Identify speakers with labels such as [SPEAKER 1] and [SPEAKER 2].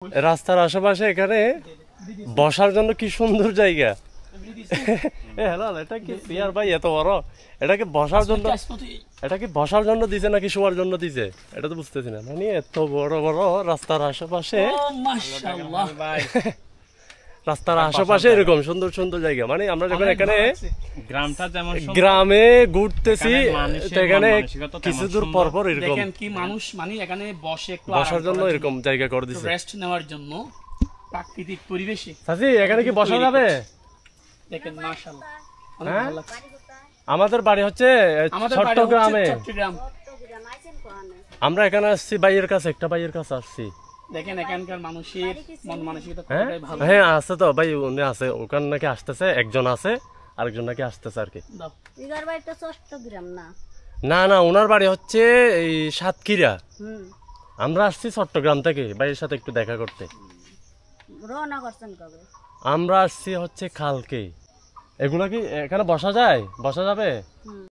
[SPEAKER 1] রাস্তার আশেপাশে এখানে বসার জন্য কি সুন্দর জায়গা। এটা কি পিয়ার ভাই এত বড়, এটা কি বসার জন্য, এটা কি বসার জন্য দিছে নাকি শোয়ার জন্য দিছে এটা তো বুঝতেছি না। মানে এত বড় বড় রাস্তার আশেপাশে, রাস্তার আশেপাশে এরকম সুন্দর সুন্দর জায়গা। মানে আমরা যখন এখানে গ্রামে ঘুরতেছি এখানে কিছু দূর পর পর এরকম
[SPEAKER 2] কি মানুষ মানে এখানে বসে একটু
[SPEAKER 1] বসার জন্য এরকম জায়গা করে দিছে,
[SPEAKER 2] রেস্ট নেওয়ার জন্য প্রাকৃতিক পরিবেশে।
[SPEAKER 1] চাচি এখানে কি বসা যাবে?
[SPEAKER 2] দেখেন মাশাআল্লাহ অনেক ভালো লাগছে।
[SPEAKER 1] আমাদের বাড়ি হচ্ছে চট্টগ্রামে। আমরা এখানে আসছি ভাইয়ের কাছে, একটা ভাইয়ের কাছে আসছি।
[SPEAKER 2] দেখেন এখানকার মানুষের মন মানসিকতা কতটাই ভালো।
[SPEAKER 1] হ্যাঁ আছে তো ভাই, উনি আছে ওখানে নাকি আসতেছে, একজন আছে আরেকজন নাকি আসতেছে আর কি।
[SPEAKER 3] ইগার বাড়ি তো চট্টগ্রাম না।
[SPEAKER 1] না না, ওনার বাড়ি হচ্ছে এই সাতক্ষীরা। আমরা আসছি চট্টগ্রাম থেকে ভাইয়ের সাথে একটু দেখা করতে।
[SPEAKER 3] রওনা করছেন কবে?
[SPEAKER 1] আমরা আসছি হচ্ছে কালকে। এগুলা কি এখানে বসা যায়, বসা যাবে?